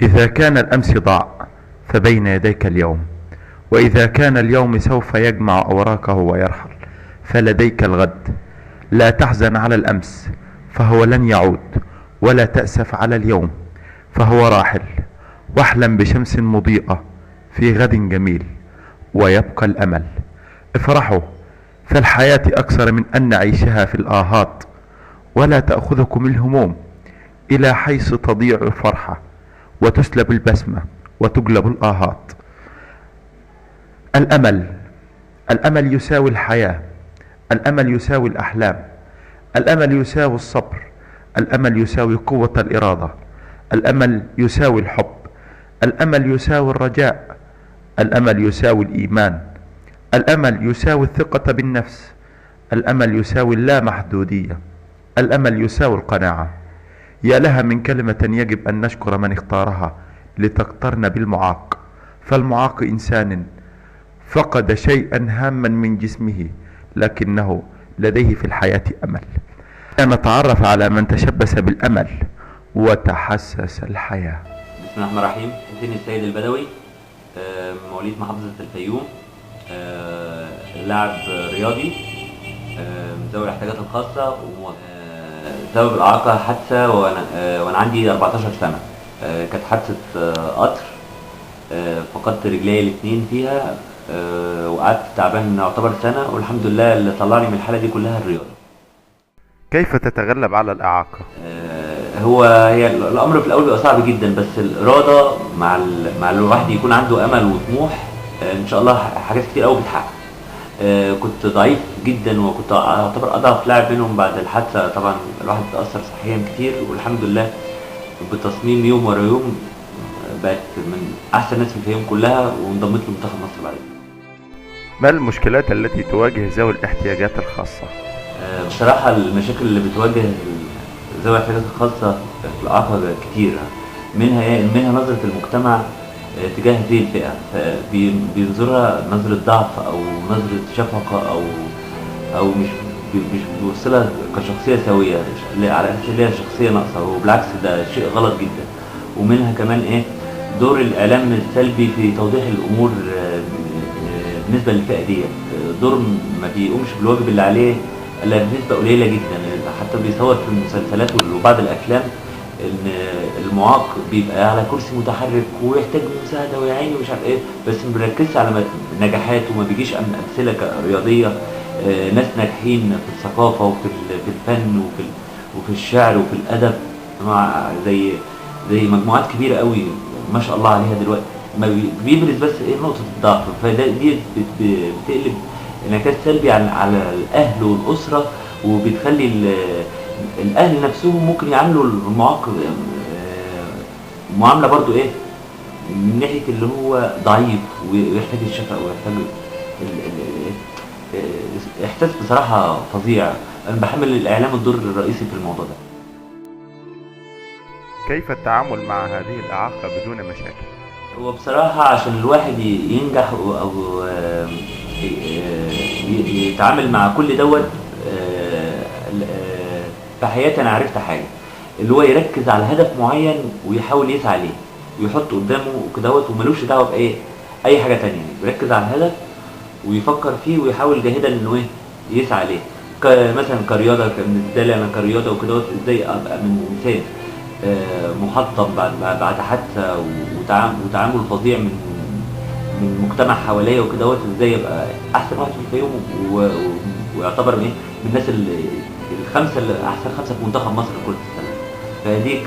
إذا كان الأمس ضاع فبين يديك اليوم، وإذا كان اليوم سوف يجمع أوراقه ويرحل فلديك الغد. لا تحزن على الأمس فهو لن يعود، ولا تأسف على اليوم فهو راحل. واحلم بشمس مضيئة في غد جميل، ويبقى الأمل. افرحوا، فالحياة أكثر من أن نعيشها في الآهات، ولا تأخذكم الهموم إلى حيث تضيع الفرحة وتسلب البسمة وتجلب الآهات. الأمل، الأمل يساوي الحياة، الأمل يساوي الأحلام، الأمل يساوي الصبر، الأمل يساوي قوة الإرادة، الأمل يساوي الحب، الأمل يساوي الرجاء، الأمل يساوي الإيمان، الأمل يساوي الثقة بالنفس، الأمل يساوي اللامحدودية، الأمل يساوي القناعة. يا لها من كلمة يجب أن نشكر من اختارها لتقترن بالمعاق، فالمعاق إنسان فقد شيئا هاما من جسمه لكنه لديه في الحياة أمل. نتعرف على من تشبث بالأمل وتحسس الحياة. بسم الله الرحمن الرحيم. حسين السيد البدوي، مواليد محافظة الفيوم، لاعب رياضي، ذوي الاحتياجات الخاصة، ذوي الإعاقة. حادثة وأنا عندي 14 سنة. كانت حادثة قطر، فقدت رجلي الاثنين فيها، وقعدت تعبان يعتبر سنة، والحمد لله اللي طلعني من الحالة دي كلها الرياضة. كيف تتغلب على الإعاقة؟ هي الأمر في الأول بيبقى صعب جدا، بس الإرادة مع الواحد يكون عنده أمل وطموح، إن شاء الله حاجات كتير قوي بتحقق. كنت ضعيف جدا، وكنت أعتبر أضعف لاعب منهم بعد الحادثة. طبعا الواحد بيتأثر صحيا كتير، والحمد لله بتصميم يوم ورا يوم بقت من أحسن الناس في الفيوم كلها، وانضميت لمنتخب مصر بعد كده. ما المشكلات التي تواجه ذوي الاحتياجات الخاصة؟ بصراحة المشاكل اللي بتواجه ذوي الاحتياجات الخاصة في الإعاقة كتيرة، منها نظرة المجتمع تجاه هذه الفئة، بينظرها نظرة ضعف أو نظرة شفقة أو مش بيوصلها كشخصية سوية، على أساس إن هي شخصية ناقصة، وبالعكس ده شيء غلط جدا. ومنها كمان دور الإعلام السلبي في توضيح الأمور بالنسبة للفئة دي، دور ما بيقومش بالواجب اللي عليه إلا بنسبة قليلة جدا. حتى بيصور في المسلسلات وبعض الأفلام إن المعاق بيبقى على كرسي متحرك ويحتاج مساعدة ويعيني ومش عارف إيه، بس ما بيركزش على نجاحاته، وما بيجيش أمثلة رياضية، ناس ناجحين في الثقافة وفي الفن وفي الشعر وفي الأدب، زي مجموعات كبيرة قوي ما شاء الله عليها دلوقتي. ما بيبرز بس نقطة الضعف، دي بتقلب انعكاس سلبي على الأهل والأسرة، وبتخلي الأهل نفسهم ممكن يعاملوا المعاق معاملة برضو من ناحية اللي هو ضعيف ويحتاج الشفقة ويحتاج إحساس بصراحة فظيع. أنا بحمل الإعلام الدور الرئيسي في الموضوع ده. كيف التعامل مع هذه الإعاقة بدون مشاكل؟ هو بصراحة عشان الواحد ينجح أو يتعامل مع كل دوت في حياتي، أنا عرفت حاجة، اللي هو يركز على هدف معين ويحاول يسعى ليه، ويحط قدامه كدهوت وملوش دعوة أي حاجة تانية. يركز على الهدف ويفكر فيه ويحاول جاهدا إنه يسعى ليه. مثلا كرياضة، بالنسبة لي أنا كرياضة وكدهوت، إزاي أبقى من إنسان محطم بعد حادثة وتعامل فظيع من مجتمع حواليا وكدهوت، ازاي يبقى احسن واحد في الفيوم ويعتبر من الناس الخمسه اللي احسن خمسه في منتخب مصر كرة السله. فدي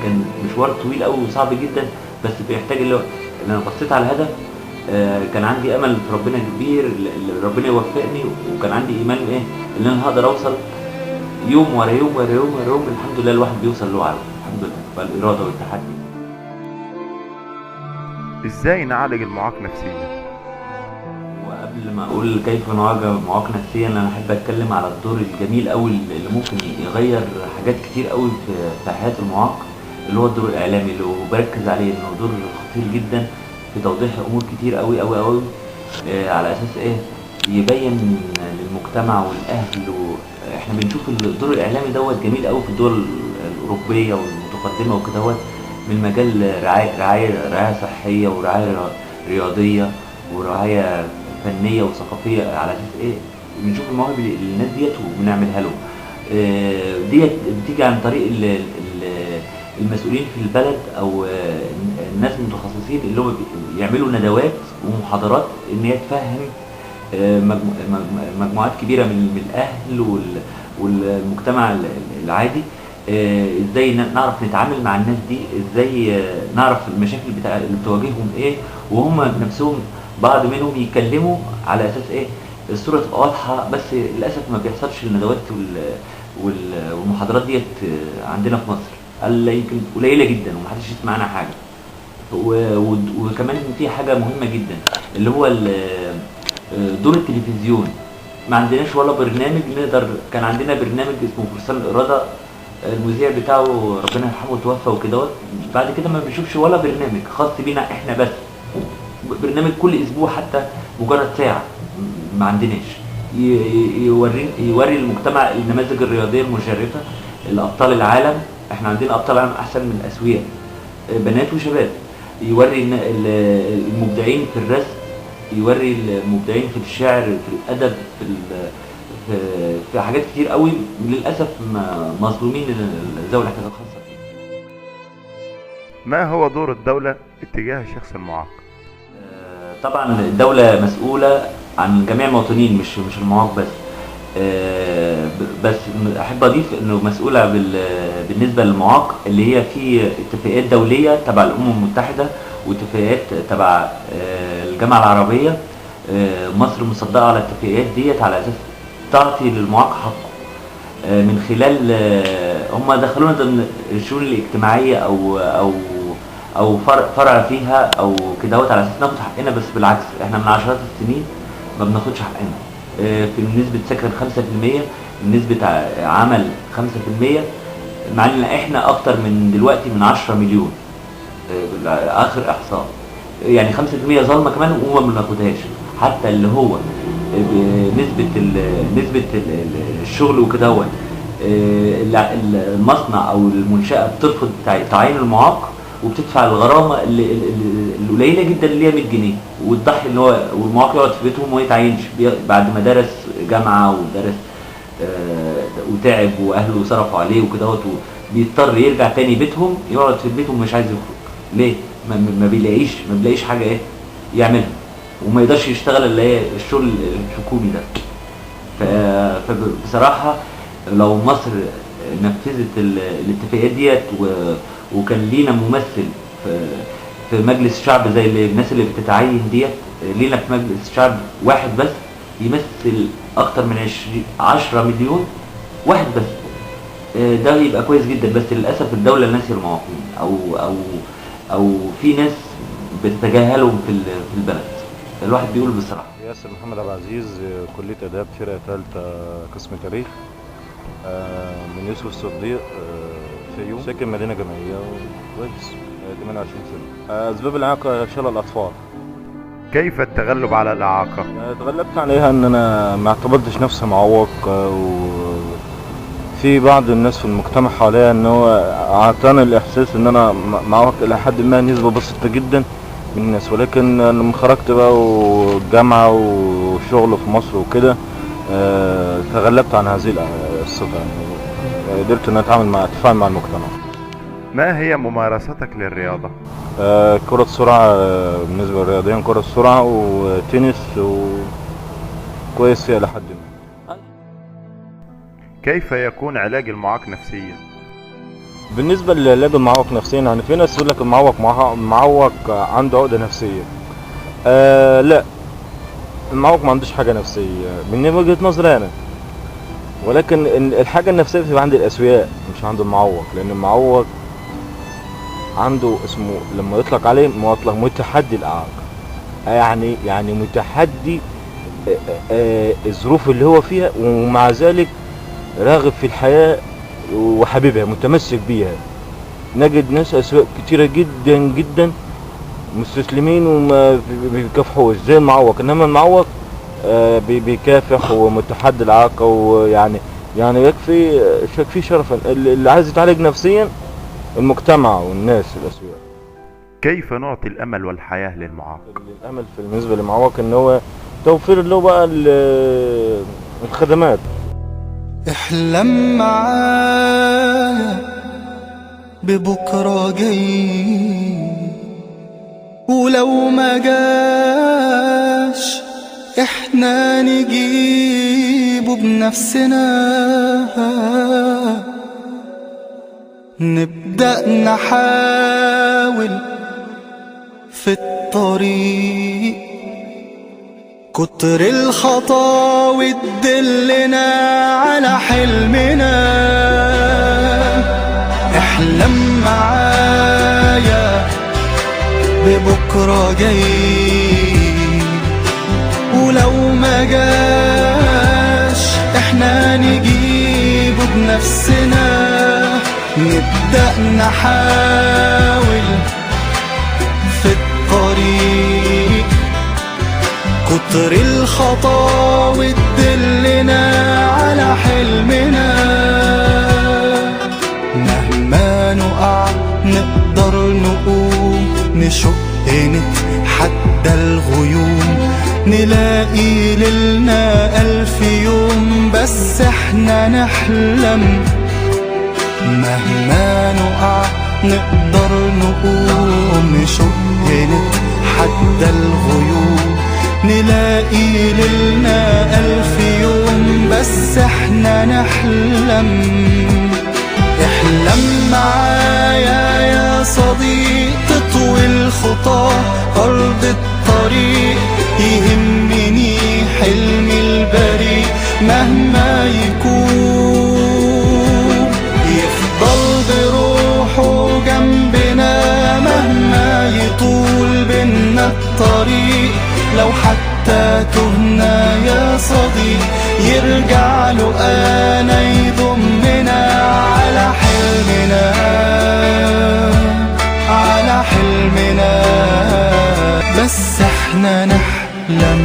كان مشوار طويل قوي وصعب جدا، بس بيحتاج اللي انا بصيت على الهدف. كان عندي امل في ربنا كبير، ربنا يوفقني، وكان عندي ايمان ان انا هقدر اوصل يوم ورا يوم ورا يوم ورا يوم. الحمد لله الواحد بيوصل له الحمد لله، فالاراده والتحدي. ازاي نعالج المعاق نفسيا؟ وقبل ما اقول كيف نعالج المعاق نفسيا، انا احب اتكلم على الدور الجميل قوي اللي ممكن يغير حاجات كتير قوي في حياه المعاق، اللي هو الدور الاعلامي، اللي هو بركز عليه انه دور خطير جدا في توضيح امور كتير قوي قوي قوي، على اساس يبين للمجتمع والاهل. احنا بنشوف الدور الاعلامي دوت جميل قوي في الدول الاوروبيه والمتقدمه وكدهوت، من مجال رعاية صحية ورعاية رياضية ورعاية فنية وثقافية، على أساس إيه؟ بنشوف المواهب للناس ديت وبنعملها لهم. ديت بتيجي عن طريق المسؤولين في البلد أو الناس المتخصصين اللي هم يعملوا ندوات ومحاضرات إن هي تفهم مجموعات كبيرة من الأهل والمجتمع العادي ازاي نعرف نتعامل مع الناس دي، ازاي نعرف المشاكل اللي بتواجههم ايه، وهم نفسهم بعض منهم يتكلموا على اساس ايه الصورة تبقى واضحة. بس للأسف ما بيحصلش الندوات والمحاضرات ديت عندنا في مصر، يمكن قليلة جدا ومحدش يسمع عنها حاجة. وكمان في حاجة مهمة جدا اللي هو دور التلفزيون. ما عندناش ولا برنامج نقدر. كان عندنا برنامج اسمه فرسان الإرادة، المذيع بتاعه ربنا يرحمه توفى وكده، بعد كده ما بنشوفش ولا برنامج خاص بينا احنا بس، برنامج كل اسبوع حتى مجرد ساعة ما عندناش، يوري المجتمع النماذج الرياضية المشرفة، الأبطال العالم. احنا عندنا أبطال العالم أحسن من الأسوياء، بنات وشباب. يوري المبدعين في الرسم، يوري المبدعين في الشعر، في الأدب، في حاجات كتير قوي للأسف مظلومين ذوي الاحتياجات الخاصة فيه. ما هو دور الدولة اتجاه الشخص المعاق؟ طبعا الدولة مسؤولة عن جميع المواطنين، مش المعاق بس. بس احب اضيف انه مسؤولة بالنسبة للمعاق اللي هي في اتفاقيات دولية تبع الامم المتحدة واتفاقيات تبع الجامعة العربية. مصر مصدقة على الاتفاقيات ديت على اساس تعطي للمعاق حقه، من خلال هم دخلونا ضمن الشؤون الاجتماعية او فرع فيها او كده على اساس ناخد حقنا. بس بالعكس احنا من عشرات السنين ما بناخدش حقنا، في نسبة سكن 5%، نسبة عمل 5%، مع ان احنا اكتر من دلوقتي من 10 مليون اخر احصاء. يعني 5% ظلمة كمان وما بناخدهاش. حتى اللي هو نسبة الشغل وكده، المصنع او المنشأة بترفض تعيين المعاق وبتدفع الغرامة القليلة جدا اللي هي 100 جنيه، وتضحي ان هو والمعاق يقعد في بيتهم وما يتعينش بعد ما درس جامعة ودرس وتعب واهله صرفوا عليه وكده، بيضطر يرجع تاني بيتهم، يقعد في البيت ومش عايز يخرج. ليه؟ ما بيلاقيش حاجة ايه يعملها، وما يقدرش يشتغل اللي هي الشغل الحكومي ده. فبصراحة لو مصر نفذت الاتفاقيات ديت وكان لينا ممثل في مجلس الشعب زي الناس اللي بتتعين ديت، لينا في مجلس الشعب واحد بس يمثل اكتر من 10 مليون واحد بس، ده يبقى كويس جدا. بس للاسف الدولة ناسية المواطنين او في ناس بتتجاهلهم في البلد. الواحد بيقول بصراحة. ياسر محمد عبد العزيز، كلية آداب، فرقة ثالثة، قسم تاريخ، من يوسف الصديق، فيوم، ساكن مدينة جامعية وكويس، 28 سنة. أسباب الإعاقة شلل الأطفال. كيف التغلب على الإعاقة؟ تغلبت عليها إن أنا ما اعتبرتش نفسي معوق، وفي بعض الناس في المجتمع حواليا إن هو أعطاني الإحساس إن أنا معوق إلى حد ما، نسبة بسيطة جدا من الناس. ولكن لما خرجت بقى والجامعة وشغل في مصر وكده، تغلبت عن هذه الصفة، يعني قدرت ان اتفاعل مع المجتمع. ما هي ممارستك للرياضة؟ كرة سرعة، بالنسبة للرياضيين كرة سرعة وتنس، وكويس فيها لحد ما. كيف يكون علاج المعاق نفسيا؟ بالنسبة للعلاج المعوق نفسيا، يعني في ناس تقول لك المعوق عنده عقدة نفسية. لا، المعوق ما عندوش حاجة نفسية من وجهة نظري انا، ولكن الحاجة النفسية بتبقى عند الأسوياء مش عند المعوق، لأن المعوق عنده اسمه لما يطلق عليه مطلق متحدي الإعاقة، يعني متحدي الظروف اللي هو فيها، ومع ذلك راغب في الحياة وحبيبها متمسك بيها. نجد ناس أسوياء كتيرة جدا جدا مستسلمين وما بيكافحوش زي المعوق، إنما المعوق بيكافح ومتحدي الإعاقة، ويعني يكفي شرفا. اللي عايز يتعالج نفسيا المجتمع والناس الأسوياء. كيف نعطي الأمل والحياة للمعاق؟ الأمل بالنسبة للمعوق إن هو توفير له بقى الخدمات. احلم معايا ببكرة جاي، ولو ما جاش احنا نجيبه بنفسنا. نبدأ نحاول في الطريق، كتر الخطاوي تدلنا على حلمنا. احلم معايا ببكرة جاي، ولو ما جاش احنا نجيبه بنفسنا. نبدأ نحاول في الطريق، كتر الخطاوي تدلنا على حلمنا. مهما نقع نقدر نقوم، نشق نتحدى الغيوم، نلاقي ليلنا 1000 يوم بس احنا نحلم. مهما نقع نقدر نقوم، نشق نتحدى الغيوم، نلاقي ليلنا 1000 يوم بس احنا نحلم. احلم معايا يا صديق، تطوي الخطى أرض الطريق. يهمني حلمي البريء مهما يكون، يفضل بروحه جنبنا مهما يطول بينا الطريق. لو حتى تهنا يا صديق، يرجع له أنا يضمنا على حلمنا، على حلمنا بس احنا نحلم.